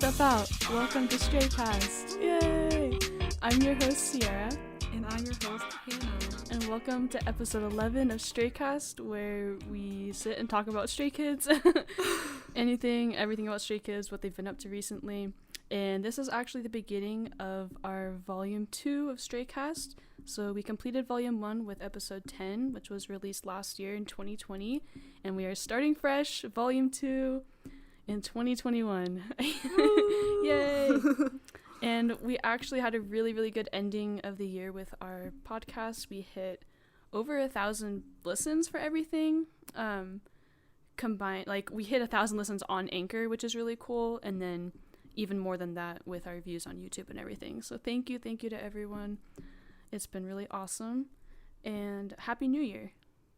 Step out. Welcome to StrayKast. Yay! I'm your host, Sierra. And I'm your host, Hannah. And welcome to episode 11 of StrayKast, where we sit and talk about stray kids. Everything about stray kids, what they've been up to recently. And this is actually the beginning of our volume 2 of StrayKast. So we completed volume 1 with episode 10, which was released last year in 2020. And we are starting fresh, volume 2, in 2021. Yay! And we actually had a really, really good ending of the year with our podcast. We hit over 1,000 listens for everything. Combined, we hit 1,000 listens on Anchor, which is really cool. And then even more than that with our views on YouTube and everything. So thank you to everyone. It's been really awesome. And Happy New Year.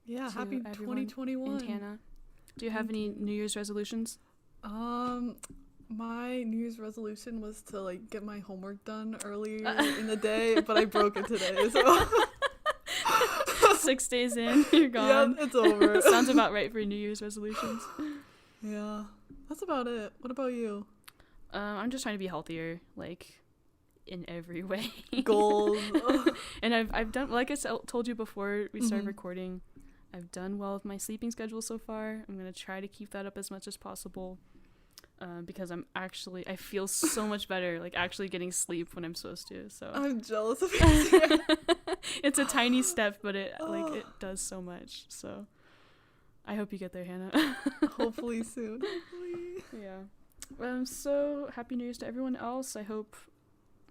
Yeah, happy 2021. And Hannah, do you have any New Year's resolutions? My New Year's resolution was to get my homework done earlier in the day, but I broke it today, so 6 days in, you're gone. Yeah, it's over. Sounds about right for New Year's resolutions. Yeah, that's about it. What about you? I'm just trying to be healthier, in every way. Goals. And I've done, like I told you before we started recording, I've done well with my sleeping schedule so far. I'm going to try to keep that up as much as possible. Because I feel so much better, actually getting sleep when I'm supposed to, so. I'm jealous of you. It's a tiny step, but it does so much, so. I hope you get there, Hannah. Hopefully soon. Hopefully. Yeah. So, Happy New Year's to everyone else. I hope,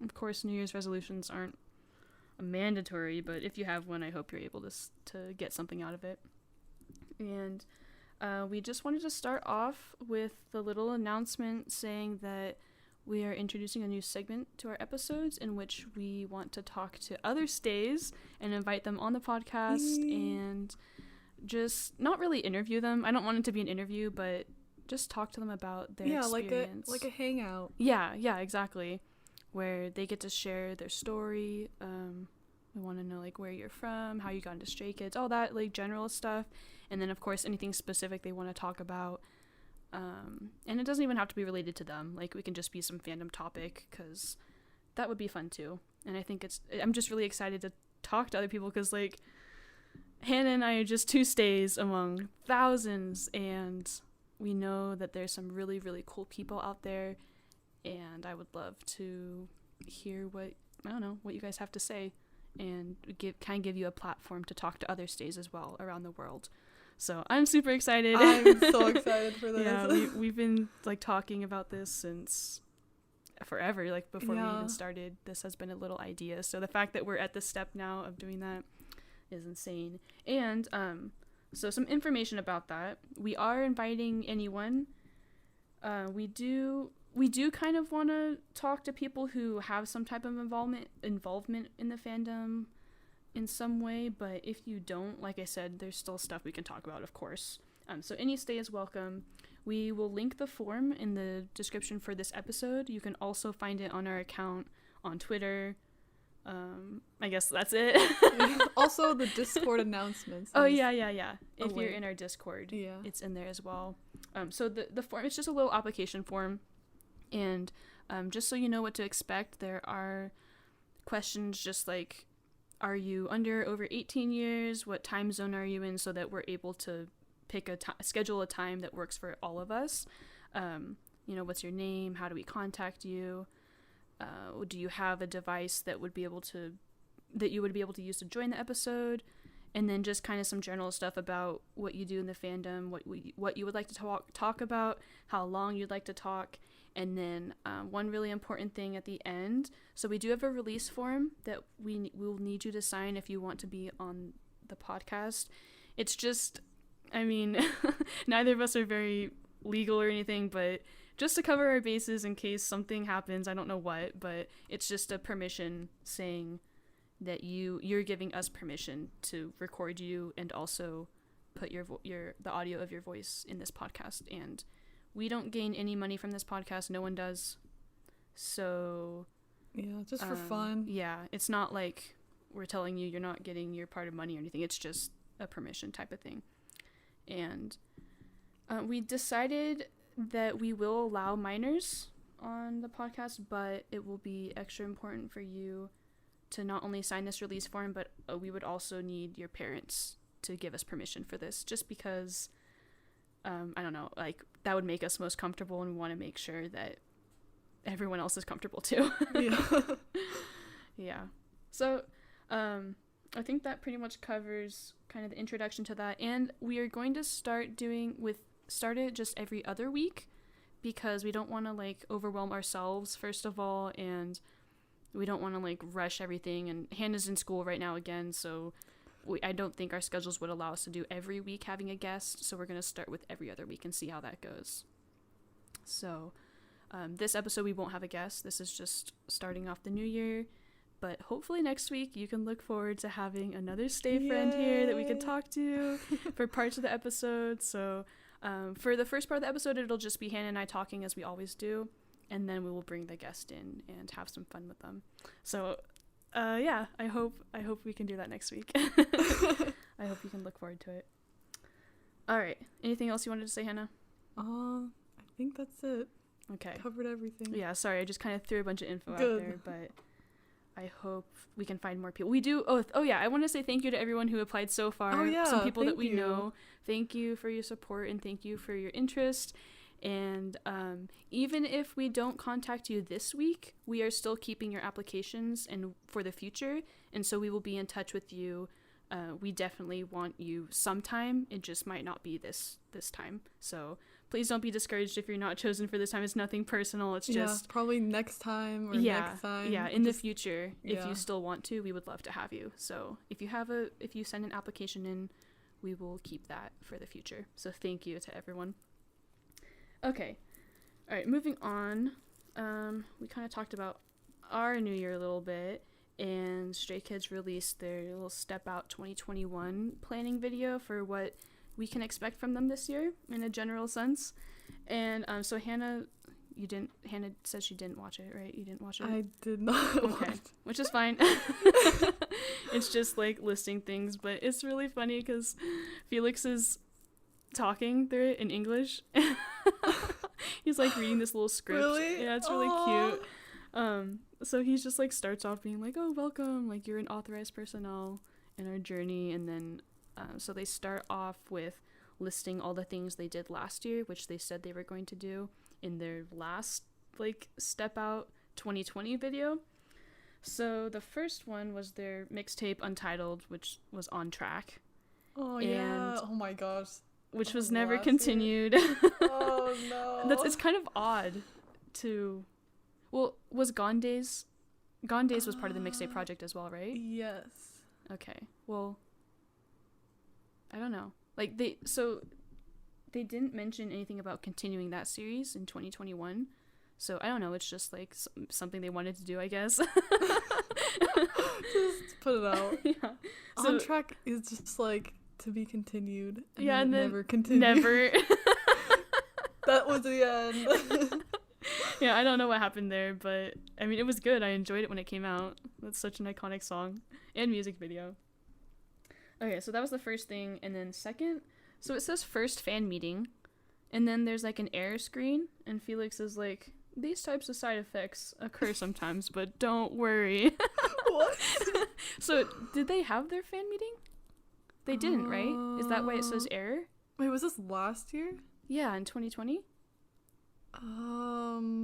of course, New Year's resolutions aren't mandatory, but if you have one, I hope you're able to get something out of it. And we just wanted to start off with the little announcement saying that we are introducing a new segment to our episodes in which we want to talk to other stays and invite them on the podcast and just not really interview them. I don't want it to be an interview, but just talk to them about their experience. like a hangout. Yeah, exactly. Where they get to share their story. We want to know where you're from, how you got into Stray Kids, all that general stuff. And then, of course, anything specific they want to talk about. And it doesn't even have to be related to them. We can just be some fandom topic, because that would be fun, too. And I think I'm just really excited to talk to other people, because, Hannah and I are just two stays among thousands. And we know that there's some really, really cool people out there. And I would love to hear what you guys have to say. And give you a platform to talk to other stays as well around the world. So I'm super excited. I'm so excited for this. Yeah, we've been talking about this since forever. Before we even started, this has been a little idea. So the fact that we're at the step now of doing that is insane. And so some information about that. We are inviting anyone. We do kind of want to talk to people who have some type of involvement in the fandom in some way, but if you don't, like I said, there's still stuff we can talk about, of course. So any stay is welcome. We will link the form in the description for this episode. You can also find it on our account on Twitter. I guess that's it. Also, the Discord announcements. Oh, yeah. If you're in our Discord, yeah, it's in there as well. So the form, it's just a little application form. And just so you know what to expect, there are questions just are you over 18 years? What time zone are you in? So that we're able to schedule a time that works for all of us. What's your name? How do we contact you? Do you have a device that you would be able to use to join the episode? And then just kind of some general stuff about what you do in the fandom, what you would like to talk about, how long you'd like to talk. And then one really important thing at the end. So we do have a release form that we will need you to sign if you want to be on the podcast. It's just, neither of us are very legal or anything, but just to cover our bases in case something happens. I don't know what, but it's just a permission saying that you're giving us permission to record you and also put the audio of your voice in this podcast. And we don't gain any money from this podcast. No one does. So yeah, just for fun. Yeah, it's not like we're telling you you're not getting your part of money or anything. It's just a permission type of thing. And we decided that we will allow minors on the podcast, but it will be extra important for you to not only sign this release form, but we would also need your parents to give us permission for this, just because I don't know, like that would make us most comfortable, and we want to make sure that everyone else is comfortable too. Yeah. Yeah. So I think that pretty much covers kind of the introduction to that, and we are going to start it just every other week, because we don't want to like overwhelm ourselves first of all, and we don't want to like rush everything, and Hannah's in school right now again, so I don't think our schedules would allow us to do every week having a guest, so we're going to start with every other week and see how that goes. So this episode we won't have a guest. This is just starting off the new year, but hopefully next week you can look forward to having another stay friend here that we can talk to for parts of the episode. So for the first part of the episode, it'll just be Hannah and I talking as we always do, and then we will bring the guest in and have some fun with them. So yeah, I hope we can do that next week. I hope you can look forward to it. All right, anything else you wanted to say, Hannah? I think that's it. Okay, covered everything. Yeah, sorry, I just kind of threw a bunch of info Good. out there, but I hope we can find more people. We do. Oh yeah, I want to say thank you to everyone who applied so far. Oh yeah, some people that we you. know. Thank you for your support, and thank you for your interest. And even if we don't contact you this week, we are still keeping your applications and for the future, and so we will be in touch with you. We definitely want you sometime. It just might not be this time. So please don't be discouraged if you're not chosen for this time. It's nothing personal. It's just probably next time or next time. Yeah, in the future, if you still want to, we would love to have you. So if you send an application in, we will keep that for the future. So thank you to everyone. Okay. All right, moving on. We kind of talked about our new year a little bit, and Stray Kids released their little Step Out 2021 planning video for what we can expect from them this year in a general sense. And so Hannah said she didn't watch it, right? You didn't watch it? I did not. Okay, which is fine. It's just like listing things, but it's really funny because Felix is talking through it in English. He's like reading this little script. Really? Yeah, it's really cute. So he's just like starts off being like, oh, welcome, like you're an authorized personnel in our journey, and then so they start off with listing all the things they did last year, which they said they were going to do in their last like Step Out 2020 video. So the first one was their mixtape Untitled, which was on track. Oh yeah. Oh my gosh. Which was never continued. Oh no. It's kind of odd to. Well, was Gone Days was part of the mixtape project as well, right? Yes. Okay. Well, I don't know. Like they didn't mention anything about continuing that series in 2021. So I don't know. It's just like something they wanted to do, I guess. Just put it out. Yeah. On track is just like to be continued. And yeah, then and then never continued. Never. That was the end. Yeah, I don't know what happened there, but I mean, it was good. I enjoyed it when it came out. That's such an iconic song and music video. Okay, so that was the first thing, and then second, so it says first fan meeting, and then there's like an error screen, and Felix is like, these types of side effects occur sometimes, but don't worry. What? So did they have their fan meeting? They didn't, right? Is that why it says error? Wait, was this last year? Yeah, in 2020.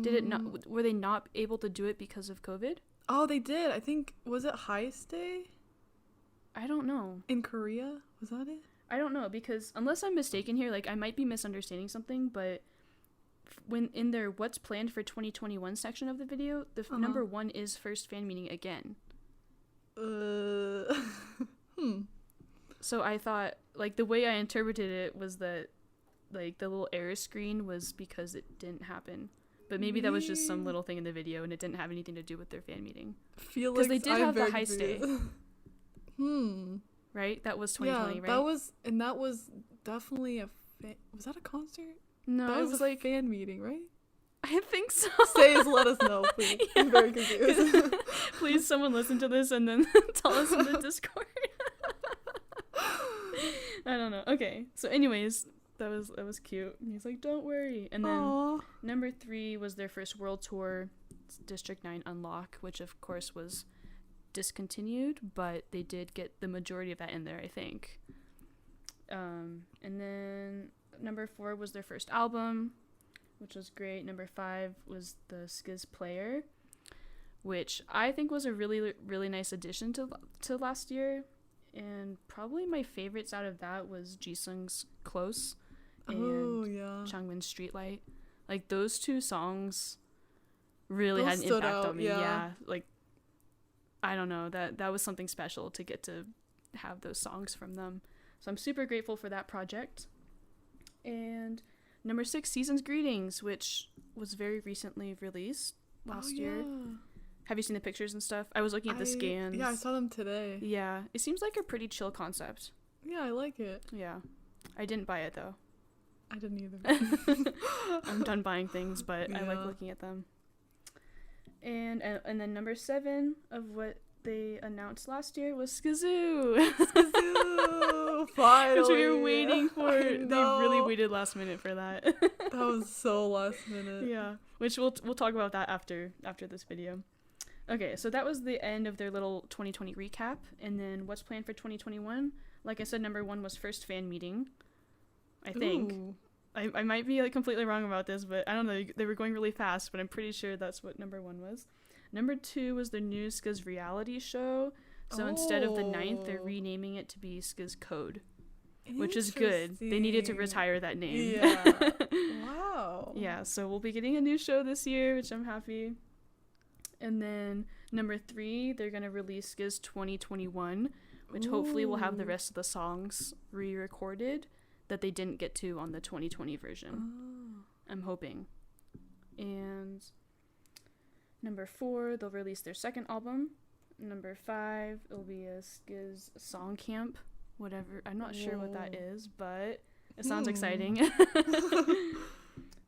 Did it not? Were they not able to do it because of COVID? Oh, they did. I think, was it Highest Day? I don't know. In Korea? Was that it? I don't know, because unless I'm mistaken here, like I might be misunderstanding something, but when in their what's planned for 2021 section of the video, the number 1 is first fan meeting again. So I thought, like, the way I interpreted it was that like the little error screen was because it didn't happen, but maybe that was just some little thing in the video and it didn't have anything to do with their fan meeting. Because they did have the high stay. Right, that was 2020. Yeah, right? that was definitely was that a concert? No, that it was like fan meeting, right? I think so. Says, let us know, please. Yeah. I'm very confused. Please, someone listen to this and then tell us in the Discord. I don't know. Okay, so anyways, That was cute. And he's like, "Don't worry." And then Aww. number 3 was their first world tour, District 9 Unlock, which of course was discontinued, but they did get the majority of that in there, I think. And then number 4 was their first album, which was great. Number 5 was the SKZ Player, which I think was a really, really nice addition to last year. And probably my favorites out of that was Jisung's Close and Changmin's Streetlight. Like, those 2 songs really had an impact on me. Yeah. Like, I don't know, that was something special to get to have those songs from them. So I'm super grateful for that project. And number 6, Season's Greetings, which was very recently released last year. Have you seen the pictures and stuff? I was looking at the scans. Yeah, I saw them today. Yeah, it seems like a pretty chill concept. Yeah, I like it. Yeah. I didn't buy it, though. I didn't either. I'm done buying things, but I like looking at them. And then number 7 of what they announced last year was SKZ. SKZ! Finally! Which we were waiting for. They really waited last minute for that. That was so last minute. Yeah, which we'll talk about that after this video. Okay, so that was the end of their little 2020 recap. And then what's planned for 2021? Like I said, number 1 was first fan meeting, I think. Ooh. I might be like completely wrong about this, but I don't know. They were going really fast, but I'm pretty sure that's what number 1 was. Number 2 was the new SKZ reality show. So instead of the 9th, they're renaming it to be SKZ Code, which is good. They needed to retire that name. Yeah. Wow. Yeah, so we'll be getting a new show this year, which I'm happy. And then number 3, they're going to release SKZ 2021, which hopefully will have the rest of the songs re-recorded that they didn't get to on the 2020 version. I'm hoping. And number 4, they'll release their second album. Number 5, it'll be a SKZ song camp, whatever. I'm not sure what that is, but it sounds exciting.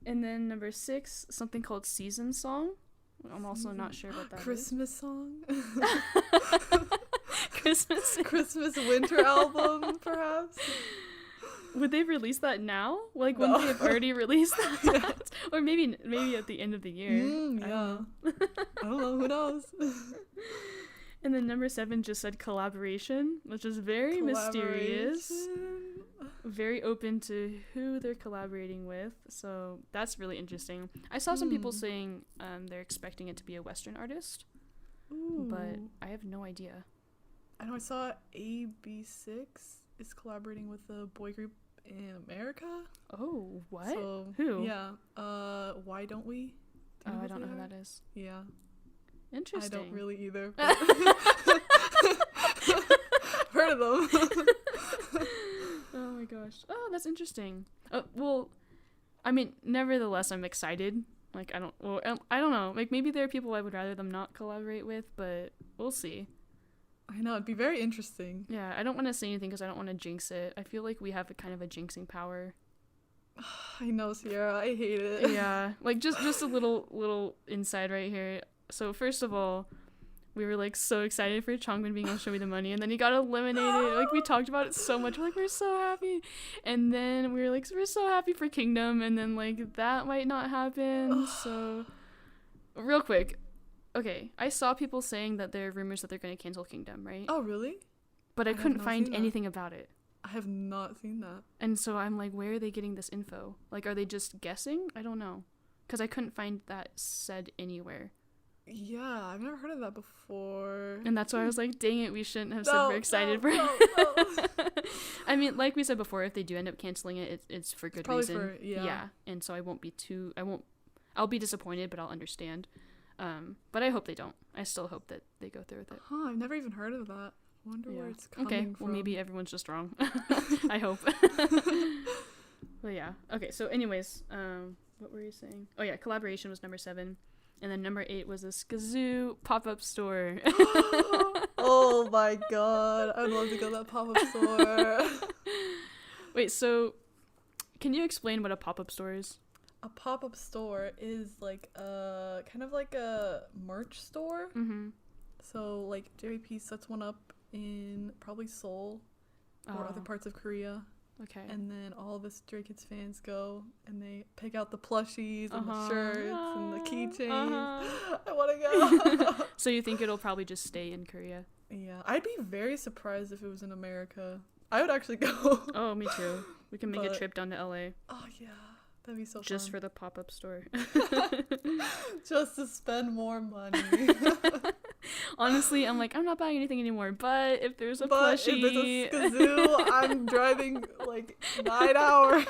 And then number 6, something called Season Song. I'm also not sure what that Christmas is. song? Christmas winter album, perhaps? Would they release that now? Like, wouldn't they have already released that? Or maybe at the end of the year. Yeah. I don't know. Who knows? And then number 7 just said collaboration, which is very mysterious. Very open to who they're collaborating with. So that's really interesting. I saw some people saying they're expecting it to be a Western artist. Ooh. But I have no idea. I know I saw AB6 is collaborating with a boy group in America. Oh, what? So, who? Yeah. Why Don't We? Oh, I don't know who that is. Yeah. Interesting. I don't really either. Heard of them. Oh my gosh. Oh, that's interesting. Well, I mean, nevertheless, I'm excited. Like, I don't know. Like, maybe there are people I would rather them not collaborate with, but we'll see. I know, it'd be very interesting. Yeah, I don't want to say anything because I don't want to jinx it. I feel like we have a kind of a jinxing power. I know, Sierra. I hate it. Yeah, like just a little inside right here. So first of all, we were like so excited for Chongmin being on Show Me the Money, and then he got eliminated. Like, we talked about it so much. We're like, we're so happy. And then we were like, we're so happy for Kingdom, and then like that might not happen. So real quick. Okay, I saw people saying that there are rumors that they're going to cancel Kingdom, right? Oh, really? But I couldn't find anything about it. I have not seen that. And so I'm like, where are they getting this info? Like, are they just guessing? I don't know. Because I couldn't find that said anywhere. Yeah, I've never heard of that before. And that's why I was like, dang it, we shouldn't have said we're excited for it. I mean, like we said before, if they do end up canceling it, it's for good reason. Yeah. And so I'll be disappointed, but I'll understand. But I hope they don't. I still hope that they go through with it. Huh, I've never even heard of that. I wonder where it's coming from. Well, maybe everyone's just wrong. I hope. But yeah. Okay, so anyways, what were you saying? Oh yeah, collaboration was number 7. And then number 8 was a SKZ pop-up store. Oh my god. I'd love to go to that pop-up store. Wait, so can you explain what a pop-up store is? A pop-up store is like a kind of like a merch store. Mm-hmm. So like JYP sets one up in probably Seoul or other parts of Korea. Okay. And then all the Stray Kids fans go and they pick out the plushies and the shirts and the keychains. I want to go. So you think it'll probably just stay in Korea? Yeah, I'd be very surprised if it was in America. I would actually go. Oh, me too. We can make a trip down to LA. Oh yeah, that'd be so just fun. for the pop-up store. Just to spend more money. Honestly, I'm like, I'm not buying anything anymore, but if there's a plushie, if there's a SKZ, I'm driving like 9 hours.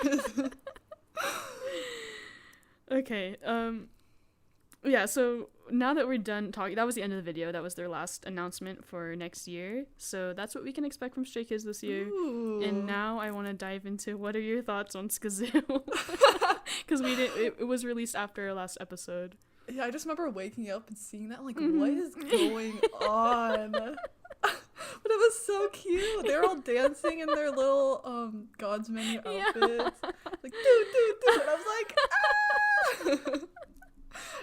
Okay, yeah, so now that we're done talking, that was the end of the video. That was their last announcement for next year. So that's what we can expect from Stray Kids this year. Ooh. And now I want to dive into what are your thoughts on SKZ? Because it was released after our last episode. Yeah, I just remember waking up and seeing that, like, what is going on? But it was so cute. They were all dancing in their little God's Menu outfits. Like, do. And I was like, ah!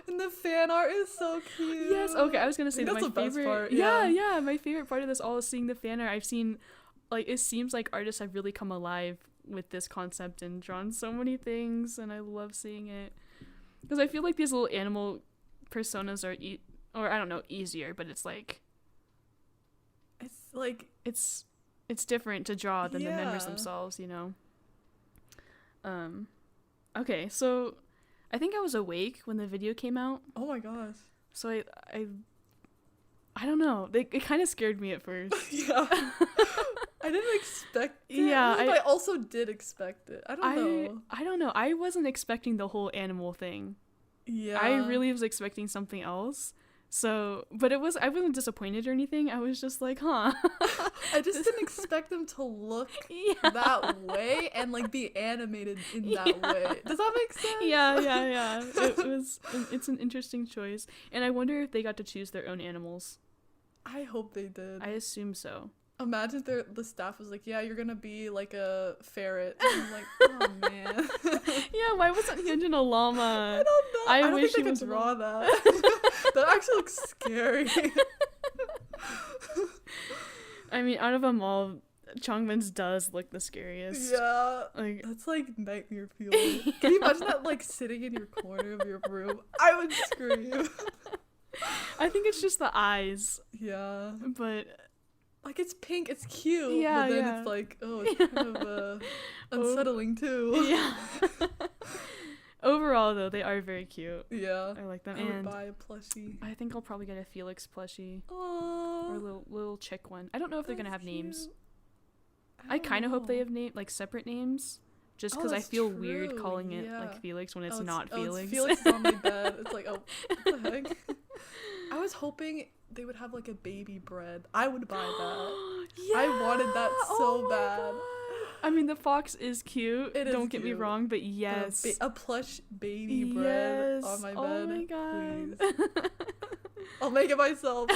And the fan art is so cute. Yes, okay, I was gonna say that that's my the best favorite part. Yeah, my favorite part of this all is seeing the fan art. I've seen, like, it seems like artists have really come alive with this concept and drawn so many things, and I love seeing it. Because I feel like these little animal personas are or I don't know, easier, but it's like it's different to draw than the members themselves, you know. Okay, so I think I was awake when the video came out. Oh my gosh. So I don't know. It kind of scared me at first. Yeah. I didn't expect it. Yeah, but I also did expect it. I don't know. I wasn't expecting the whole animal thing. Yeah. I really was expecting something else. So, but I wasn't disappointed or anything. I was just like, huh. I just didn't expect them to look that way and like be animated in that way. Does that make sense? Yeah. It's an interesting choice. And I wonder if they got to choose their own animals. I hope they did. I assume so. Imagine if the staff was like, yeah, you're gonna be like a ferret. And I'm like, oh man. Yeah, why wasn't Hyunjin a llama? I don't know. I don't wish think he they was could draw that. That actually looks scary. I mean, out of them all, Chongmin's does look the scariest. Yeah. Like, that's like nightmare fuel. Can you imagine that like sitting in your corner of your room? I would scream. I think it's just the eyes. Yeah. But like, it's pink, it's cute. Yeah, but then it's like, oh, it's kind of unsettling too. Yeah. Overall, though, they are very cute. Yeah. I like them. I would and buy a plushie. I think I'll probably get a Felix plushie. Aww. Or a little chick one. I don't know if they're going to have cute. names. I kind of hope they have like separate names. Just because I feel weird calling it like Felix when it's not Felix. It's Felix is on my bed. It's like, oh, what the heck? I was hoping they would have like a baby bread. I would buy that. Yeah! I wanted that so bad. God. I mean, the fox is cute. Don't get me cute. wrong, but yes. A plush baby bread on my bed. Oh my god. Please. I'll make it myself.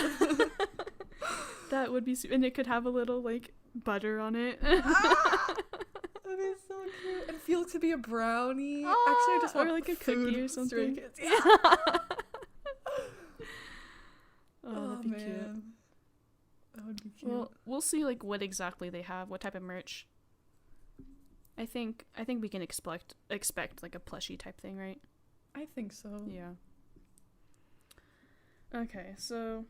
That would be and it could have a little like butter on it. That'd be so cute. And Felix could be a brownie. Actually, I just want like a food cookie or something. Yeah. Oh, that'd be man. cute. That would be cute. Well, we'll see like what exactly they have, what type of merch. I think we can expect like a plushie type thing, right? I think so. Yeah. Okay, so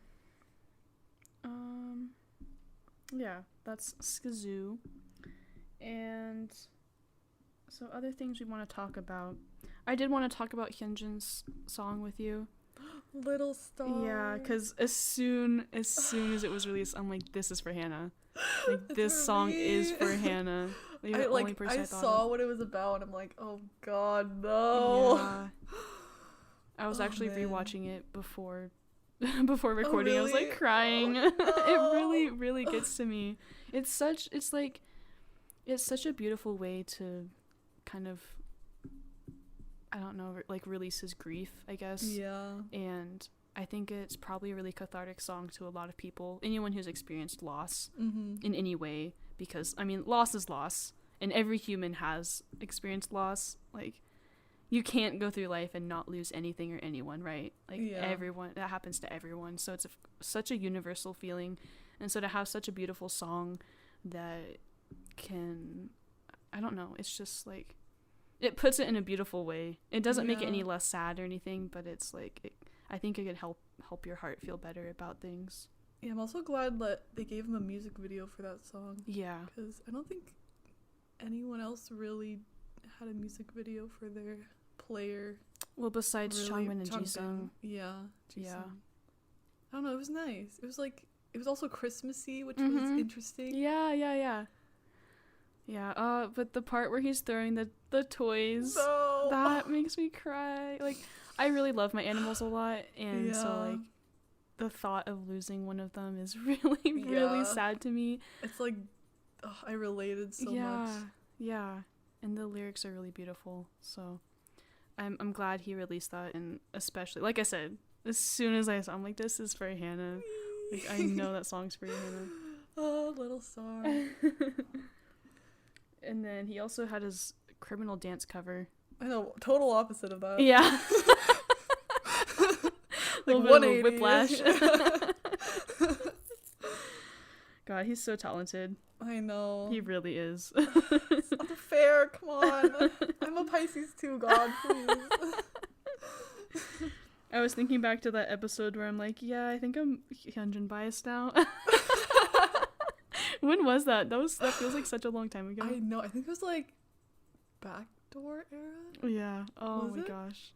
yeah, that's SKZ. And so other things we want to talk about. I did want to talk about Hyunjin's song with you. Little Star. Yeah, because as soon as it was released, I'm like, this is for Hannah. Like, this song is for Hannah. Like, the only person I saw what it was about, and I'm like, oh god, no. Yeah. I was actually rewatching it before recording. Oh, really? I was like crying. Oh, no. It really gets to me. It's such a beautiful way to kind of, I don't know, like release his grief, I guess. Yeah. And I think it's probably a really cathartic song to a lot of people, anyone who's experienced loss in any way, because I mean, loss is loss, and every human has experienced loss. Like, you can't go through life and not lose anything or anyone, right? Like, everyone, that happens to everyone. So it's such a universal feeling, and so to have such a beautiful song that can I don't know. It's just like, it puts it in a beautiful way. It doesn't make it any less sad or anything, but it's like, I think it could help your heart feel better about things. Yeah, I'm also glad that they gave him a music video for that song. Yeah. Because I don't think anyone else really had a music video for their player. Well, besides really, Changbin and Jisung. Yeah. Jisung. Yeah. I don't know, it was nice. It was like, it was also Christmassy, which was interesting. Yeah. But the part where he's throwing the toys, that makes me cry. Like, I really love my animals a lot, and so, like, the thought of losing one of them is really, really sad to me. It's like, I related so much. Yeah. And the lyrics are really beautiful, so I'm glad he released that, and especially, like I said, as soon as I saw, I'm like, this is for Hannah. Like, I know that song's for you, Hannah. Oh, little star. And then he also had his Criminal Dance cover. I know, total opposite of that. Yeah. Like 180. Whiplash. God, he's so talented. I know. He really is. It's not fair, come on. I'm a Pisces too, God, please. I was thinking back to that episode where I'm like, yeah, I think I'm Hyunjin biased now. When was that? That feels like such a long time ago. I know. I think it was like Backdoor era. Yeah. Oh my gosh.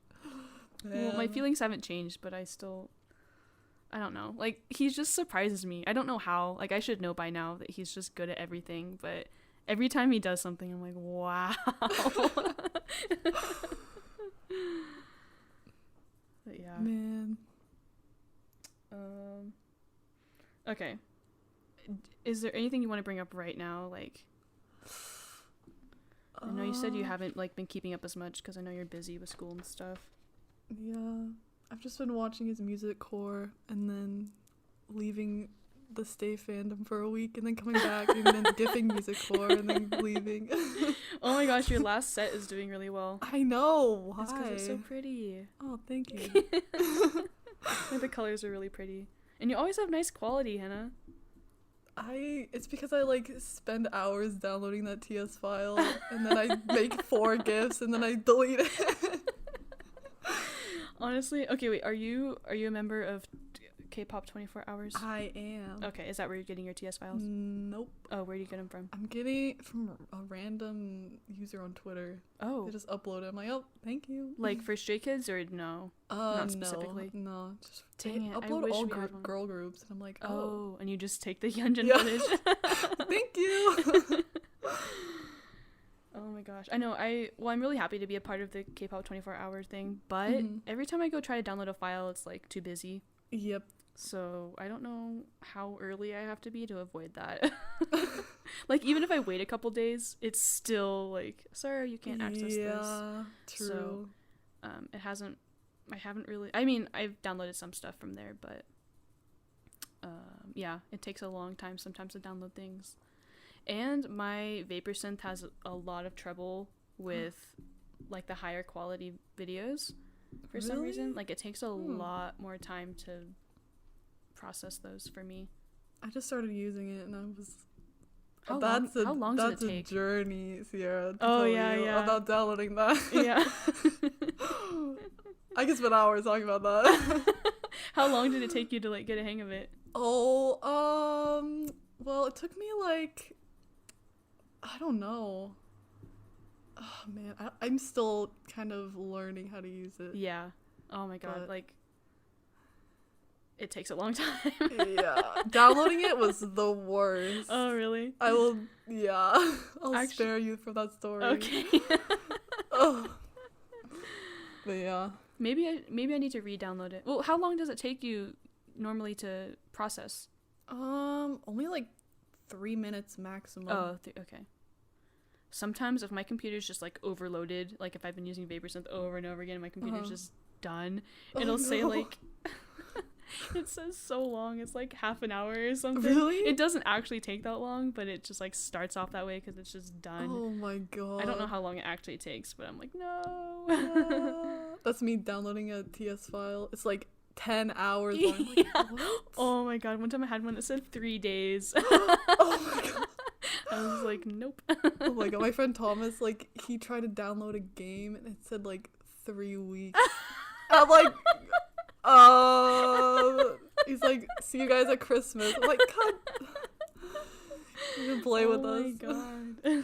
Well, my feelings haven't changed, but I don't know. like, he just surprises me. I don't know how. Like, I should know by now that he's just good at everything, but every time he does something, I'm like, wow. But yeah, man. Okay, is there anything you want to bring up right now? Like, I know you said you haven't, like, been keeping up as much because I know you're busy with school and stuff. Yeah, I've just been watching his music core and then leaving the Stay fandom for a week and then coming back and then dipping music core and then leaving. Oh my gosh, your last set is doing really well. I know. Why? It's because it's so pretty. Oh, thank you. Like, the colors are really pretty. And you always have nice quality, Hannah. It's because I, like, spend hours downloading that TS file and then I make 4 GIFs and then I delete it. Honestly, okay, wait, are you a member of K-pop 24 Hours? I am. Okay, is that where you're getting your TS files? Nope. Oh, where do you get them from? I'm getting it from a random user on Twitter. Oh. They just upload it. I'm like, oh, thank you. Like, for Stray Kids, or no? Not specifically? No. Just Dang it, I upload wish all we had one. girl groups. And I'm like, oh. And you just take the Hyunjin footage? Thank you. Oh my gosh. I know, I'm really happy to be a part of the K-pop 24 hour thing, but every time I go try to download a file, it's, like, too busy. Yep. So I don't know how early I have to be to avoid that. Like, even if I wait a couple days, it's still like, sorry, you can't access this. Yeah, true. So I haven't really, I mean, I've downloaded some stuff from there, but yeah, it takes a long time sometimes to download things. And my Vapor Synth has a lot of trouble with like the higher quality videos for some reason. Like, it takes a lot more time to process those for me. I just started using it and I was how long did it take? That's a journey, Sierra, to tell you about downloading that. Yeah. I could spend hours talking about that. How long did it take you to, like, get a hang of it? Well, it took me, like, I don't know. Oh man, I'm still kind of learning how to use it. Yeah. Oh my god, but, like, it takes a long time. Yeah. Downloading it was the worst. Oh, really? I'll spare you for that story. Okay. Oh. But yeah. Maybe I need to re-download it. Well, how long does it take you normally to process? Only like 3 minutes maximum. Oh, okay. Sometimes if my computer's just, like, overloaded, like if I've been using VaporSynth over and over again and my computer's just done, it'll say, like, it says so long, it's like half an hour or something. Really? It doesn't actually take that long, but it just, like, starts off that way because it's just done. Oh my god. I don't know how long it actually takes, but I'm like, no. That's me downloading a TS file. It's like 10 hours long. I'm like, what? Oh my god, one time I had one that said 3 days. Oh my god. I was like, nope. Oh my god, my friend Thomas, like, he tried to download a game and it said like 3 weeks. I'm like, he's like, see you guys at Christmas. I'm like, God, you can play with us. Oh my god.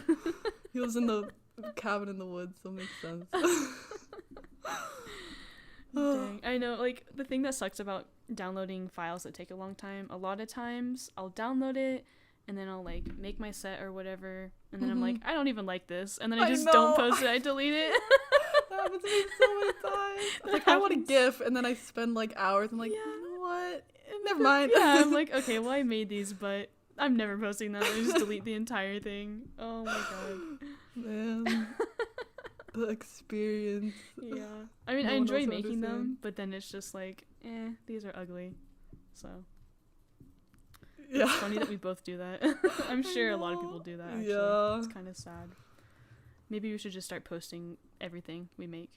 He was in the cabin in the woods, so it makes sense. Dang. I know, like, the thing that sucks about downloading files that take a long time, a lot of times I'll download it and then I'll like make my set or whatever, and then I'm like, I don't even like this, and then I just don't post it. I delete it. That happens to me so many times. Like, I want a GIF, and then I spend like hours. I'm like, you know what? Never mind. Yeah, I'm like, okay, well, I made these, but I'm never posting that. I just delete the entire thing. Oh my god. Man. The experience. Yeah. I mean, I enjoy making them, but then it's just like, these are ugly. So. Yeah. It's funny that we both do that. I'm sure a lot of people do that, actually. Yeah. It's kind of sad. Maybe we should just start posting everything we make.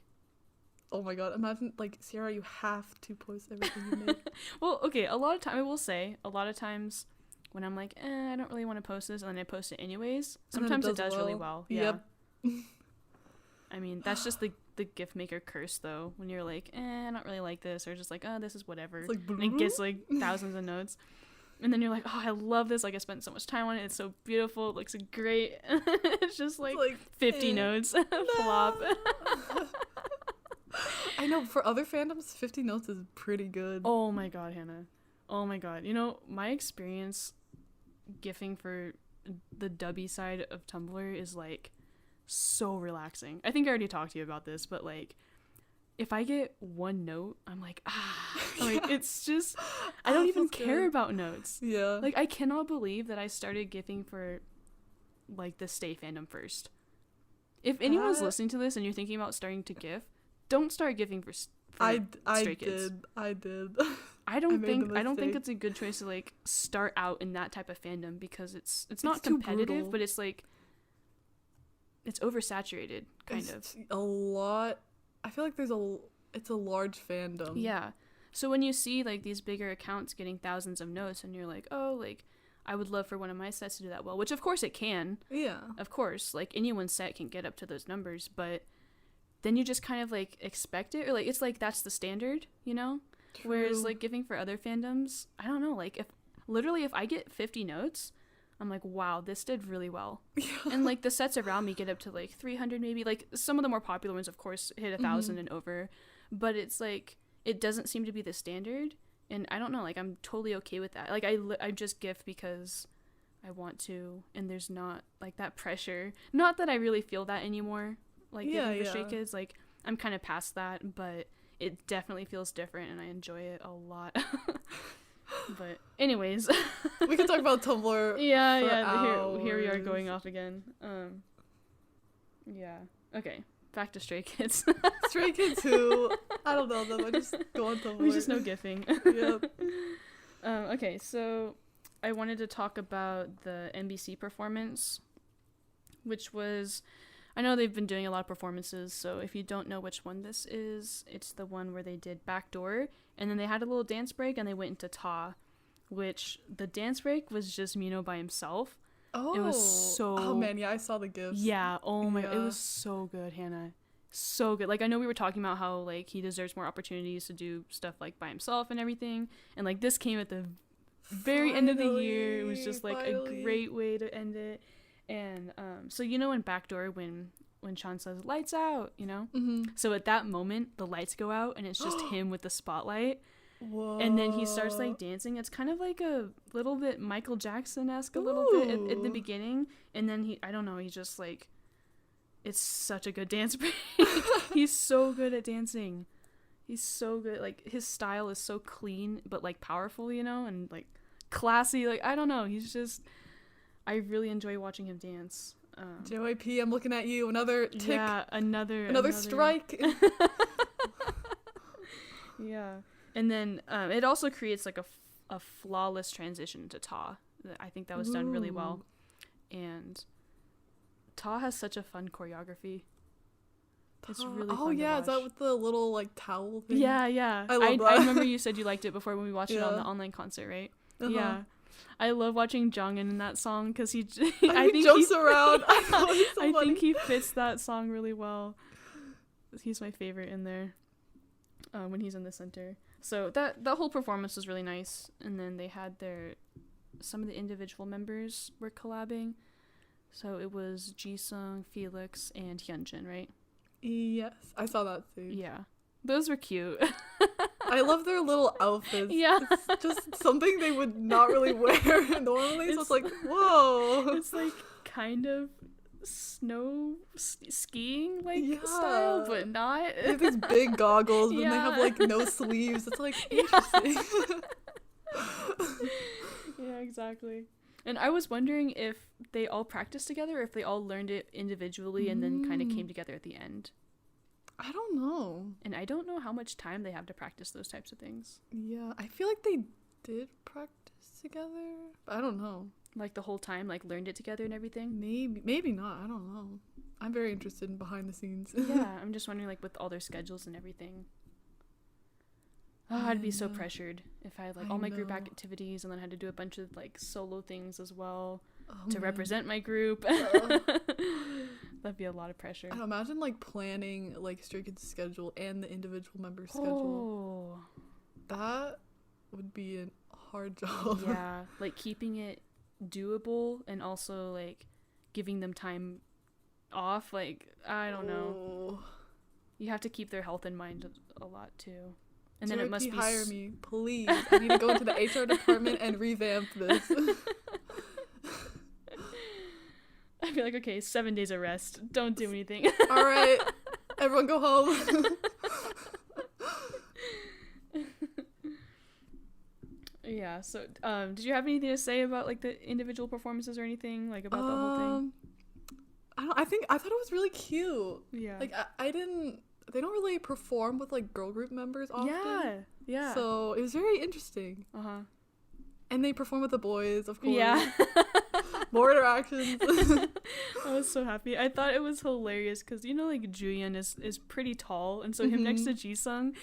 Oh my god, imagine, like, Sierra, you have to post everything you make. Well, okay, a lot of time, I will say, a lot of times when I'm like, I don't really want to post this, and then I post it anyways, sometimes it does really well. Yeah. Yep. I mean, that's just the GIF maker curse, though, when you're like, I don't really like this, or just like, this is whatever. It's like, and it gets like thousands of notes. And then you're like, I love this. Like, I spent so much time on it. It's so beautiful. It looks great. It's just like 50 notes. Flop. I know, for other fandoms, 50 notes is pretty good. Oh my god, Hannah. Oh my god. You know, my experience gifting for the dubby side of Tumblr is like so relaxing. I think I already talked to you about this, but like, if I get one note, I'm like, like, it's just, I don't even care about notes. Yeah. Like, I cannot believe that I started gifting for, like, the Stay fandom first. If anyone's listening to this and you're thinking about starting to gif, don't start gifting for Stray Kids. I did. I don't think it's a good choice to, like, start out in that type of fandom, because it's not competitive, but it's, like, it's oversaturated, kind of. A lot. I feel like it's a large fandom. Yeah. So when you see like these bigger accounts getting thousands of notes, and you're like, like, I would love for one of my sets to do that well, which of course it can. Yeah. Of course, like anyone's set can get up to those numbers, but then you just kind of like expect it, or like it's like that's the standard, you know? True. Whereas like giving for other fandoms, I don't know, like if I get 50 notes, I'm like, wow, this did really well. Yeah. And like the sets around me get up to like 300 maybe. Like some of the more popular ones, of course, hit 1,000 and over. But it's like, it doesn't seem to be the standard. And I don't know, like I'm totally okay with that. Like I just gift because I want to, and there's not like that pressure. Not that I really feel that anymore. Like giving for Stray Kids, like I'm kind of past that, but it definitely feels different and I enjoy it a lot. But anyways, we can talk about Tumblr. Here we are going off again. Okay, back to Stray Kids. Stray Kids who I don't know them. I just go on Tumblr. We just know gifting. Yep. Okay, so I wanted to talk about the NBC performance, which was, I know they've been doing a lot of performances, so if you don't know which one this is, it's the one where they did Backdoor, and then they had a little dance break, and they went into Ta, which the dance break was just Mino by himself. Oh. It was so... Oh, man, yeah, I saw the gifs. Yeah, oh my... It was so good, Hannah. So good. Like, I know we were talking about how, like, he deserves more opportunities to do stuff, like, by himself and everything, and, like, this came at the very end of the year. It was just, like, a great way to end it. And so you know in Backdoor when Sean says lights out, you know, so at that moment the lights go out and it's just him with the spotlight. Whoa. And then he starts like dancing. It's kind of like a little bit Michael Jackson-esque a little bit at the beginning, and then he just like, it's such a good dance break. He's so good at dancing. He's so good. Like his style is so clean but like powerful, you know, and like classy. Like I don't know, he's just, I really enjoy watching him dance. JYP, I'm looking at you. Another tick. Yeah, another strike. Yeah. And then it also creates like a flawless transition to Ta. I think that was done really well. And Ta has such a fun choreography. It's really fun to watch. Is that with the little like towel thing? Yeah. I love that. I remember you said you liked it before when we watched it on the online concert, right? Yeah. I love watching Jongin in that song because he jumps around. I think he fits that song really well. He's my favorite in there when he's in the center. So that whole performance was really nice. And then they had some of the individual members were collabing. So it was Jisung, Felix, and Hyunjin, right? Yes, I saw that too. Yeah, those were cute. I love their little outfits. Yeah. It's just something they would not really wear normally. So it's like, whoa. It's like kind of snow skiing style, but not. They have these big goggles and they have like no sleeves. It's like interesting. Yeah, exactly. And I was wondering if they all practiced together or if they all learned it individually and then kind of came together at the end. I don't know. And I don't know how much time they have to practice those types of things. Yeah, I feel like they did practice together. But I don't know. Like the whole time, like learned it together and everything? Maybe not. I don't know. I'm very interested in behind the scenes. Yeah, I'm just wondering like with all their schedules and everything. Oh, I'd be so pressured if I had like all my group activities and then had to do a bunch of like solo things as well to represent my group. That'd be a lot of pressure. I imagine like planning like StrayKads' schedule and the individual member's schedule. That would be a hard job. Yeah, like keeping it doable and also like giving them time off. Like I don't know. You have to keep their health in mind a lot too. And then it must be hire me, please. I need to go into the HR department and revamp this. I'd be like, okay, 7 days of rest. Don't do anything. All right, everyone go home. Yeah. So, did you have anything to say about like the individual performances or anything like about the whole thing? I thought it was really cute. Yeah. Like they don't really perform with like girl group members often. Yeah. So it was very interesting. And they perform with the boys, of course. Yeah. More interactions. I was so happy. I thought it was hilarious because like Juyeon is pretty tall, and so him next to Jisung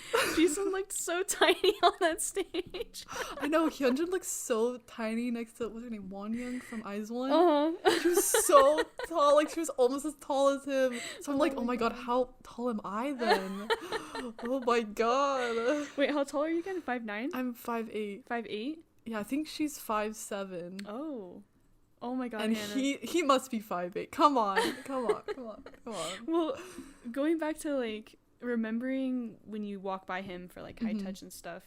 looked so tiny on that stage. I know, Hyunjin looks so tiny next to what's her name, Wonyoung from IZ*ONE. She was so tall, like she was almost as tall as him. So I'm like, oh my god, how tall am I then? Oh my god. Wait, how tall are you again? 5'9"? I'm 5'8". 5'8"? Yeah, I think she's 5'7". Oh my god, and Hannah. he must be 5'8". Come on. Well, going back to like remembering when you walk by him for like high touch and stuff,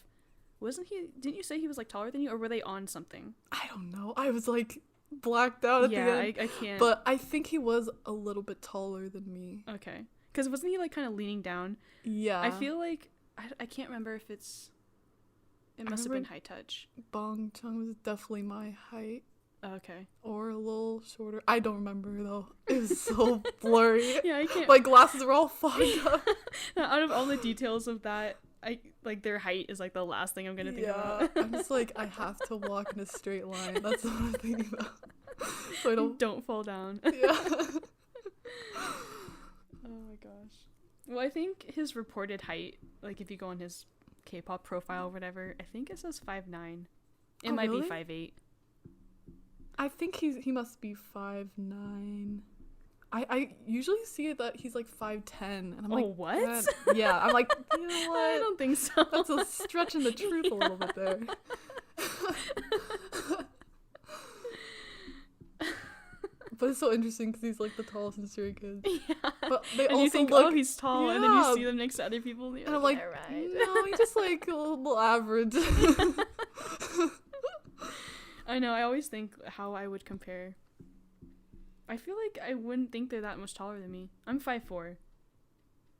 didn't you say he was like taller than you, or were they on something? I don't know. I was like blacked out at the end. I can't. But I think he was a little bit taller than me. Okay. Because wasn't he like kind of leaning down? Yeah. I feel like I can't remember if it must have been high touch. Bong Chung was definitely my height. Okay. Or a little shorter. I don't remember though. It was so blurry. Yeah, I can't. My glasses were all fogged up. Out of all the details of that, I like their height is like the last thing I'm gonna think about. I'm just like, I have to walk in a straight line. That's what I'm thinking about. So I don't fall down. Yeah. Oh my gosh. Well, I think his reported height, like if you go on his K-pop profile or whatever, I think it says 5'9". It might be 5'8". I think he must be 5'9". I usually see that he's like 5'10", and I'm like, what? Yeah, I'm like, you know what? I don't think so. That's a stretch in the truth a little bit there. But it's so interesting because he's like the tallest in StrayKads. Yeah. But they and also you think, look, he's tall, and then you see them next to other people, and I'm like, right. No, he's just like a little average. I know. I always think how I would compare. I feel like I wouldn't think they're that much taller than me. I'm 5'4".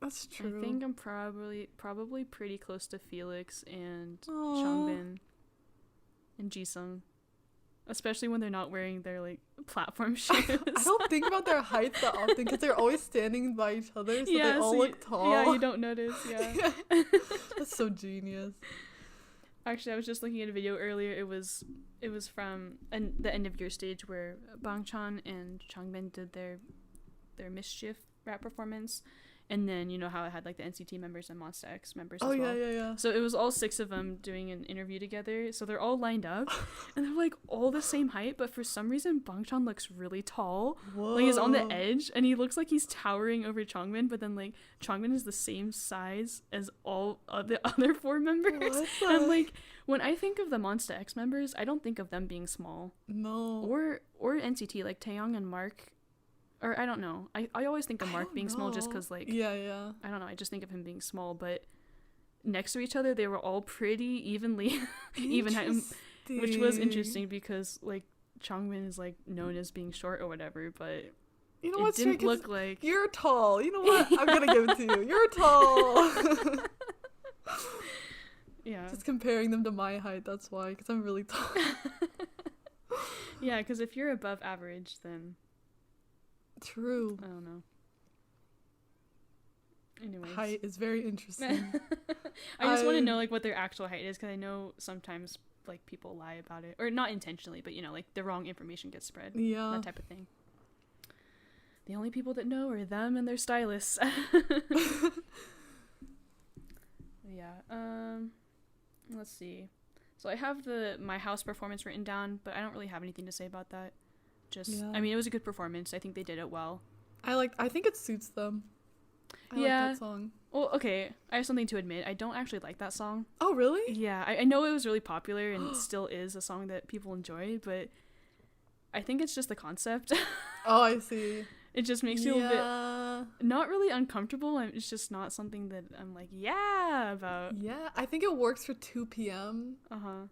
That's true. I think I'm probably pretty close to Felix and Changbin and Jisung. Especially when they're not wearing their like platform shoes. I don't think about their heights that often because they're always standing by each other, so they all look tall. Yeah, you don't notice. Yeah. That's so genius. Actually, I was just looking at a video earlier. It was from the end of year stage where Bangchan and Changbin did their Mischief rap performance, And then you know how it had like the NCT members and Monsta X members Oh as well. yeah. So it was all 6 of them doing an interview together. So they're all lined up, and they're like all the same height. But for some reason, Bangchan looks really tall. Whoa. Like he's on the edge, and he looks like he's towering over Chongmin. But then like Chongmin is the same size as all of the other 4 members. And like when I think of the Monsta X members, I don't think of them being small. No. Or NCT, like Taeyong and Mark. Or I don't know. I always think of Mark being small just because, like... Yeah. I don't know. I just think of him being small. But next to each other, they were all pretty evenly... even height, which was interesting because, like, Chongmin is, like, known as being short or whatever. But you know what, it didn't look like... You're tall. You know what? I'm going to give it to you. You're tall. Yeah. Just comparing them to my height, that's why. Because I'm really tall. Yeah, because if you're above average, then... True. I don't know. Anyways. Height is very interesting. I just want to know like what their actual height is because I know sometimes like people lie about it, or not intentionally, but you know, like the wrong information gets spread. Yeah. That type of thing. The only people that know are them and their stylists. Yeah. Let's see. So I have my house performance written down, but I don't really have anything to say about that. I mean, it was a good performance. I think they did it well. I think it suits them. I like that song. Well, okay, I have something to admit. I don't actually like that song. Oh, really? Yeah, I know it was really popular and it still is a song that people enjoy, but I think it's just the concept. Oh, I see. It just makes you a bit not really uncomfortable. It's just not something that I'm like, yeah, about. Yeah, I think it works for 2 p.m. Uh-huh.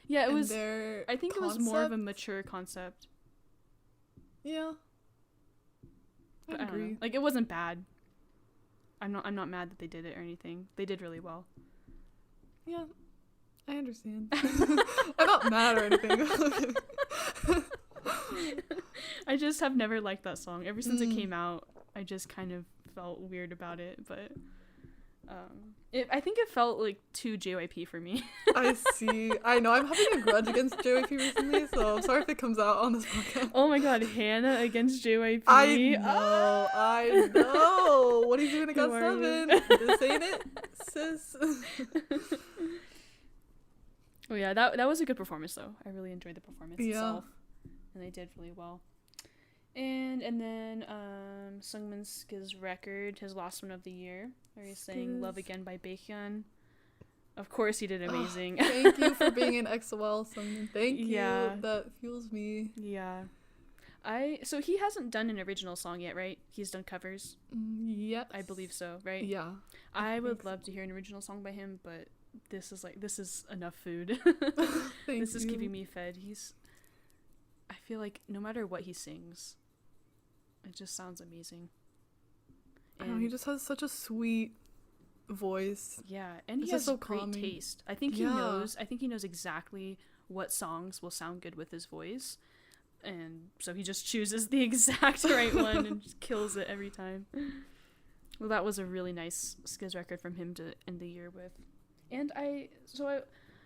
Yeah, it was. I think it was more of a mature concept. Yeah. I agree. Like it wasn't bad. I'm not mad that they did it or anything. They did really well. Yeah. I understand. I'm not mad or anything. I just have never liked that song. Ever since it came out, I just kind of felt weird about it, but I think it felt like too JYP for me. I see. I know. I'm having a grudge against JYP recently, so I'm sorry if it comes out on this podcast. Oh my god, Hannah against JYP. I know. What are you doing against 7? This ain't it, sis. Oh yeah, that was a good performance though. I really enjoyed the performance itself. And they did really well. And then Sungmin's SKZ record, his last one of the year, where he's saying Love Again by Baekhyun. Of course he did amazing. Thank you for being an XOL Sungmin. Thank you. That fuels me. Yeah. So he hasn't done an original song yet, right? He's done covers? Yes. I believe so, right? Yeah. I would love to hear an original song by him, but this is enough food. This is keeping me fed. I feel like no matter what he sings, it just sounds amazing. And I know, he just has such a sweet voice. Yeah, and he has great taste. I think he knows exactly what songs will sound good with his voice. And so he just chooses the exact right one and just kills it every time. Well, that was a really nice SKZ record from him to end the year with. And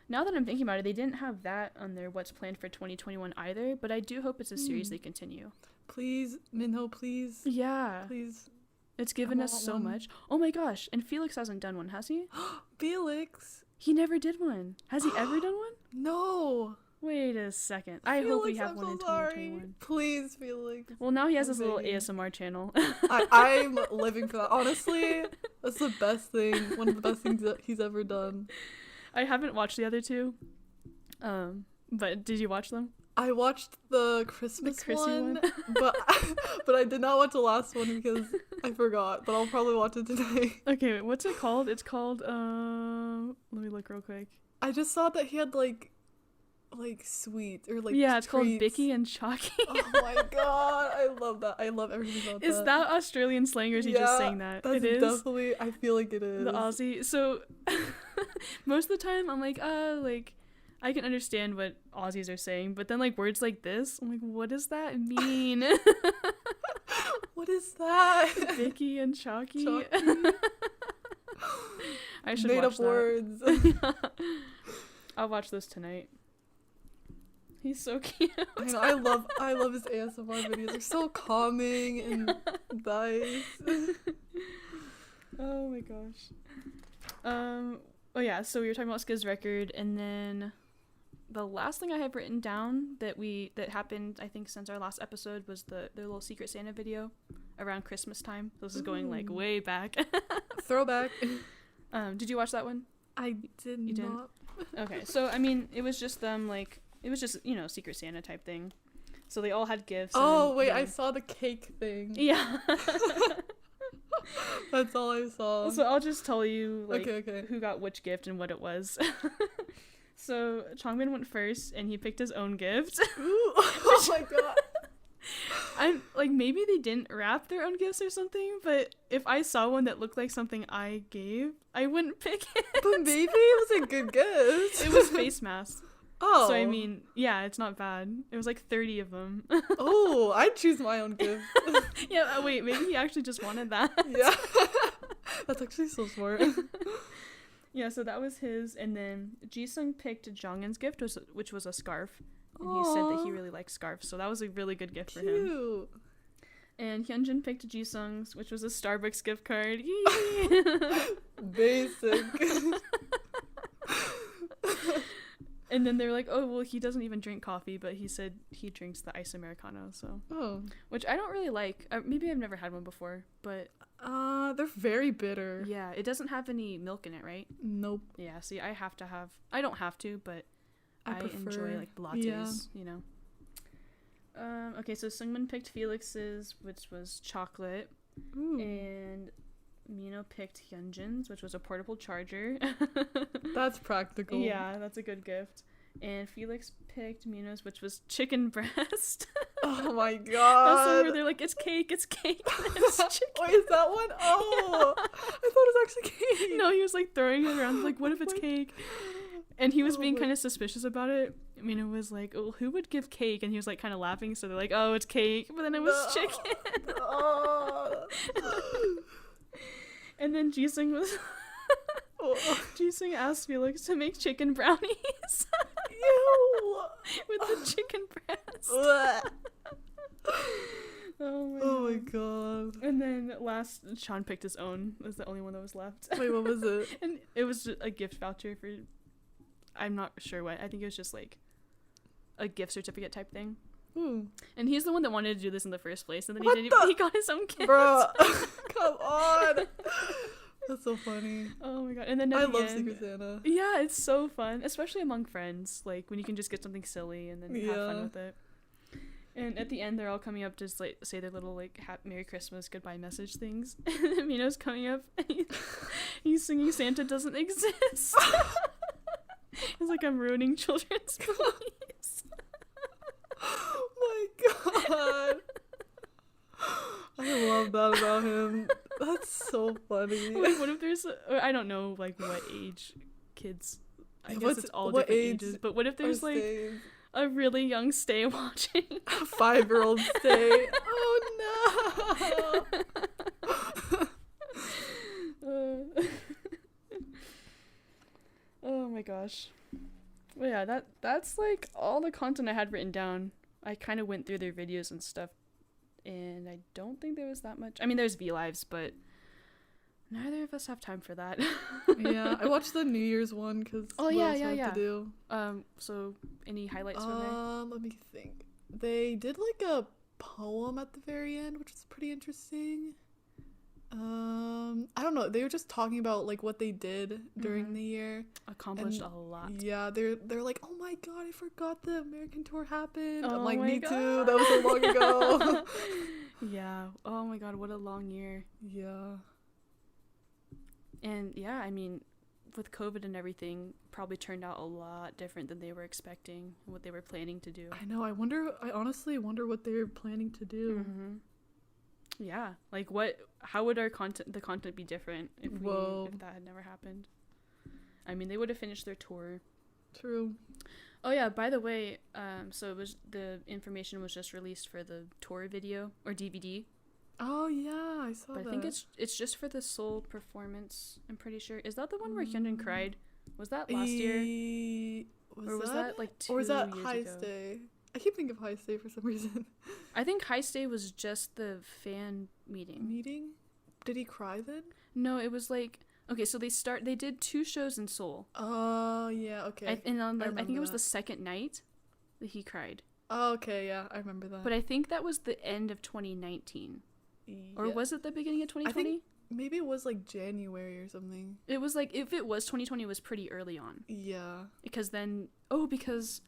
now that I'm thinking about it, they didn't have that on their what's planned for 2021 either, but I do hope it's a series they continue. Please, Minho, please. Yeah. Please. It's given us so much. Oh my gosh, and Felix hasn't done one, has he? Felix? He never did one. Has he ever done one? No. Wait a second. I hope we have one in 2021. Please, Felix. Well, now he has this little ASMR channel. I'm living for that. Honestly, that's the best thing. One of the best things that he's ever done. I haven't watched the other two. But did you watch them? I watched the Christmas one. but I did not watch the last one because I forgot. But I'll probably watch it today. Okay, what's it called? It's called let me look real quick. I just saw that he had like sweet or like it's treats. called Bicky and Chalky. Oh my god, I love that. I love everything about that. Is that Australian slang or is he just saying that? That's it is definitely. I feel like it is the Aussie. So most of the time I'm like I can understand what Aussies are saying, but then like words like this, I'm like, what does that mean? What is that? Bicky and Chalky. I should made watch up that. Words. I'll watch this tonight. He's so cute. I know, I love his ASMR videos. They're so calming and nice. Oh my gosh. Oh yeah, so we were talking about SKZ record, and then the last thing I have written down that happened, I think, since our last episode was their little Secret Santa video around Christmas time. This is going like way back. Throwback. Did you watch that one? I did You not. Okay, so I mean, it was just them like it was just Secret Santa type thing. So they all had gifts. Oh wait, I saw the cake thing. Yeah. That's all I saw. So I'll just tell you okay. who got which gift and what it was. So Chongmin went first, and he picked his own gift. Ooh, oh my god. I'm like, maybe they didn't wrap their own gifts or something, but if I saw one that looked like something I gave, I wouldn't pick it. But maybe it was a good gift. It was face masks. Oh. So I mean, yeah, it's not bad. It was like 30 of them. Oh, I'd choose my own gift. Yeah, wait, maybe he actually just wanted that. Yeah. That's actually so smart. Yeah, so that was his, and then Jisung picked Jongin's gift, which was a scarf. And he said that he really likes scarves, so that was a really good gift for him. Cute. And Hyunjin picked Jisung's, which was a Starbucks gift card. Basic. And then they were like, oh, well, he doesn't even drink coffee, but he said he drinks the ice Americano, so. Oh. Which I don't really like. Maybe I've never had one before, but. They're very bitter. Yeah, it doesn't have any milk in it, right? Nope. Yeah, see, I don't have to, but I enjoy, like, lattes, yeah. Okay, so Seungmin picked Felix's, which was chocolate. Ooh. And Mino picked Hyunjin's, which was a portable charger. That's practical. Yeah, that's a good gift. And Felix picked Mino's, which was chicken breast. Oh my god. That's the one where they're like, it's cake. And it's chicken. Wait, is that one? Oh, yeah. I thought it was actually cake. No, he was like throwing it around, like, what if it's cake? And he was being my... kind of suspicious about it. Mino was like, oh, who would give cake? And he was like kind of laughing, so they're like, oh, it's cake. But then it was chicken. Oh. And then Jisung was... Jisung asked Felix to make chicken brownies. Ew. With the chicken breast. Oh my god. And then last, Sean picked his own. It was the only one that was left. Wait, what was it? And it was just a gift voucher for... I'm not sure what. I think it was just like a gift certificate type thing. Ooh. And he's the one that wanted to do this in the first place, and then he got his own gift. Bro, come on. That's so funny. Oh my god. And then I love Secret Santa. Yeah, it's so fun, especially among friends, like when you can just get something silly and then have fun with it. And at the end, they're all coming up to just, like, say their little, like, Merry Christmas, goodbye message things. And Mino's coming up, and he's singing Santa Doesn't Exist. He's like, I'm ruining children's movies. Oh my god. I love that about him. That's so funny. Wait, what if there's... I don't know, like, what age kids... I guess it's all different ages. But what if there's, like... A really young Stay watching. A 5-year-old Stay. Oh no. Oh my gosh. Well, yeah, that's like all the content I had written down. I kind of went through their videos and stuff, and I don't think there was that much. I mean, there's V-Lives, but neither of us have time for that. Yeah, I watched the New Year's one because to do. So any highlights from there? Let me think. They did like a poem at the very end, which was pretty interesting. I don't know. They were just talking about like what they did during the year. Accomplished a lot. Yeah, they're like, oh my god, I forgot the American tour happened. Oh, I'm like, my me god. too. That was so long ago. Yeah. Oh my god, what a long year. Yeah. And yeah, I mean, with COVID and everything, probably turned out a lot different than they were expecting, what they were planning to do. I know. I honestly wonder what they're planning to do. Mm-hmm. Yeah, like how would the content be different if that had never happened? I mean, they would have finished their tour. True. Oh yeah, by the way, so the information was just released for the tour video or DVD. Oh yeah, I saw that. But I think it's just for the Seoul performance, I'm pretty sure. Is that the one where Hyunjin cried? Was that last year? Was that like 2 years ago? Or was that High Stay? I keep thinking of High Stay for some reason. I think High Stay was just the fan meeting. did he cry then? No, it was like, okay, so they did 2 shows in Seoul. Oh, yeah, okay. I think it was the second night that he cried. Oh, okay, yeah, I remember that. But I think that was the end of 2019. Yeah. Or was it the beginning of 2020? I think maybe it was like January or something. It was like, if it was 2020, it was pretty early on. Yeah. Because then, because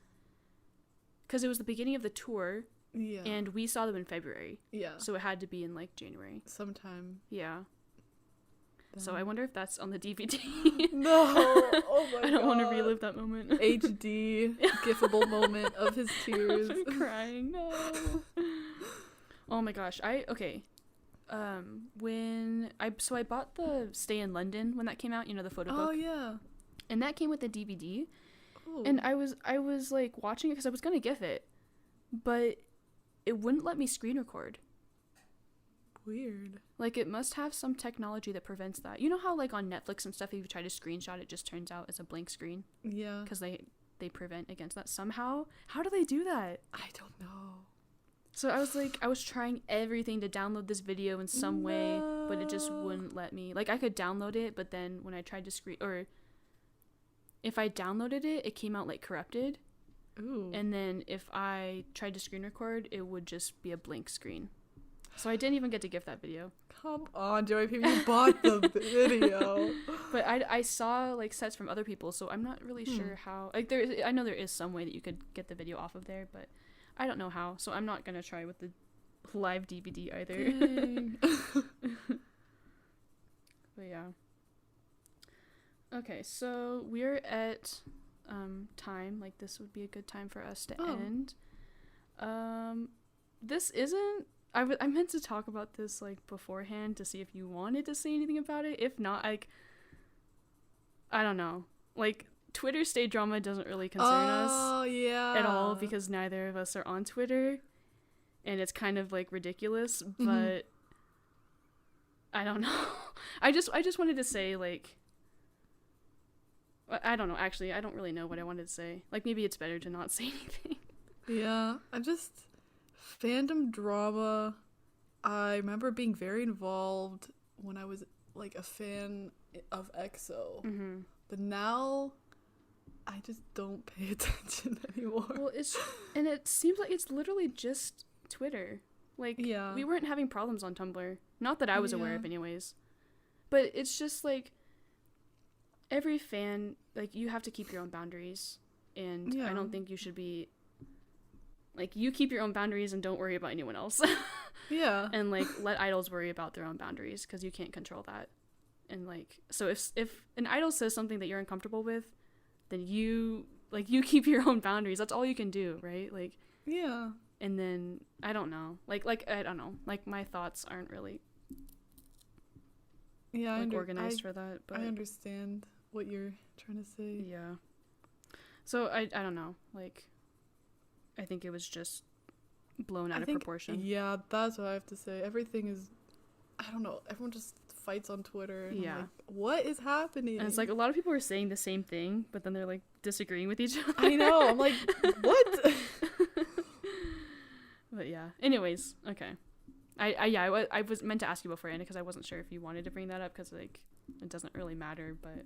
it was the beginning of the tour. Yeah. And we saw them in February. Yeah. So it had to be in like January. Sometime. Yeah. Then. So I wonder if that's on the DVD. No. Oh my god. I don't want to relive that moment. HD gifable moment of his tears. I'm crying. No. Oh my gosh. Okay. When I bought the Stay in London when that came out, the photo book. Oh yeah. And that came with the DVD. Ooh. And I was like watching it because I was gonna GIF it, but it wouldn't let me screen record. Weird. Like, it must have some technology that prevents that. You know how, like, on Netflix and stuff, if you try to screenshot, it just turns out as a blank screen? Yeah. Because they prevent against that somehow. How do they do that? I don't know. So I was trying everything to download this video in some way, but it just wouldn't let me. Like, I could download it, but then when I tried to or if I downloaded it, it came out, like, corrupted. Ooh. And then if I tried to screen record, it would just be a blank screen. So I didn't even get to GIF that video. Come on, Joey, you bought the video. But I saw like sets from other people, so I'm not really sure how. Like I know there is some way that you could get the video off of there, but I don't know how. So I'm not gonna try with the live DVD either. But yeah. Okay, so we're at time. Like, this would be a good time for us to end. This isn't. I meant to talk about this, like, beforehand to see if you wanted to say anything about it. If not, like, I don't know. Like, Twitter stay drama doesn't really concern us at all because neither of us are on Twitter. And it's kind of, like, ridiculous. But I don't know. I just wanted to say, like, I don't know. Actually, I don't really know what I wanted to say. Like, maybe it's better to not say anything. Yeah, fandom drama. I remember being very involved when I was like a fan of EXO, but now I just don't pay attention anymore. Well, it seems like it's literally just Twitter. Like, we weren't having problems on Tumblr, not that I was aware of, anyways. But it's just like every fan, like, you have to keep your own boundaries, and I don't think you should be. Like, you keep your own boundaries and don't worry about anyone else. Yeah. And, like, let idols worry about their own boundaries because you can't control that. And, like, so if an idol says something that you're uncomfortable with, then you keep your own boundaries. That's all you can do, right? Like, yeah. And then, I don't know. Like I don't know. Like, my thoughts aren't really organized for that. But I understand what you're trying to say. Yeah. So, I don't know. Like, I think it was just blown out of proportion. Yeah, that's what I have to say. Everything is, I don't know, everyone just fights on Twitter. And I'm like, what is happening? And it's like a lot of people are saying the same thing, but then they're like disagreeing with each other. I know. I'm like, what? But yeah. Anyways, okay. I was meant to ask you beforehand because I wasn't sure if you wanted to bring that up because, like, it doesn't really matter, but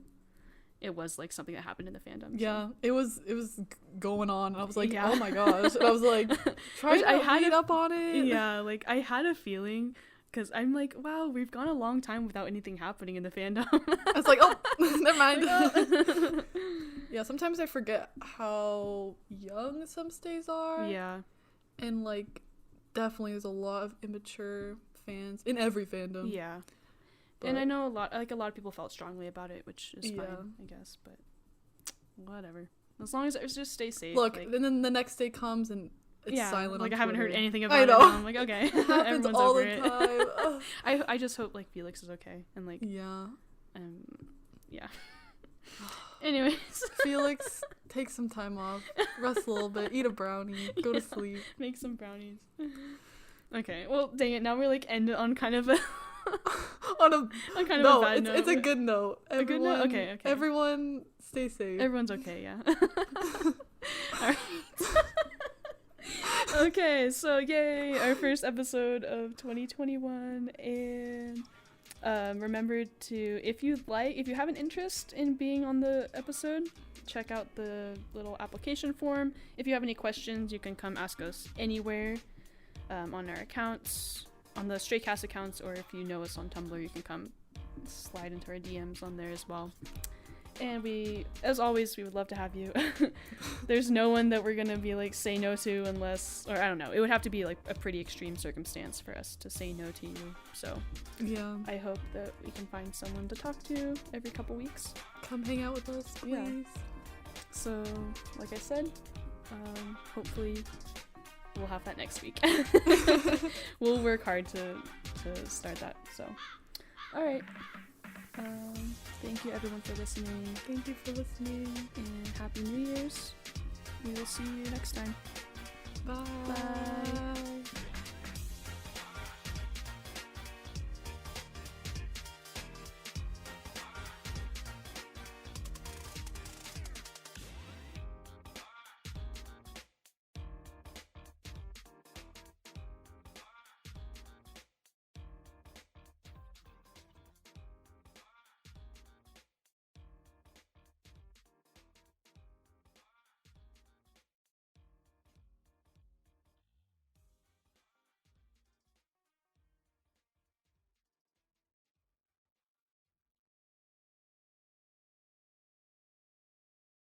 it was like something that happened in the fandom. Yeah, so. it was going on, and I was like, oh my gosh. And I was like, trying to read up on it. Yeah, like, I had a feeling, because I'm like, wow, we've gone a long time without anything happening in the fandom. I was like, oh, never mind. Yeah, sometimes I forget how young some stays are. Yeah. And, like, definitely there's a lot of immature fans in every fandom. Yeah. But, and I know a lot of people felt strongly about it, which is fine, I guess, but whatever. As long as it just stay safe. Look, and then the next day comes and it's silent. Like, on I haven't Twitter. heard anything about it. I'm like, okay. It happens all the time. I just hope, like, Felix is okay. And, like, yeah. Anyways. Felix, take some time off. Rest a little bit. Eat a brownie. Go to sleep. Make some brownies. Okay. Well, dang it. Now we're, like, ended on kind of a... on a kind of a bad note. It's a good note. A good note? Okay. Everyone stay safe. Everyone's okay, yeah. Alright. Okay, so yay, our first episode of 2021, and Remember to, if you have an interest in being on the episode, check out the little application form. If you have any questions, you can come ask us anywhere on our accounts, on the StrayKast accounts, or if you know us on Tumblr, you can come slide into our DMs on there as well. And we, as always, we would love to have you. There's no one that we're gonna be like say no to unless, or I don't know, it would have to be like a pretty extreme circumstance for us to say no to you. So yeah, I hope that we can find someone to talk to every couple weeks. Come hang out with us, please. Yeah. So, like I said, hopefully we'll have that next week. We'll work hard to start that. So, all right. Thank you everyone for listening. Thank you for listening. And Happy New Year's. We will see you next time. Bye. Bye.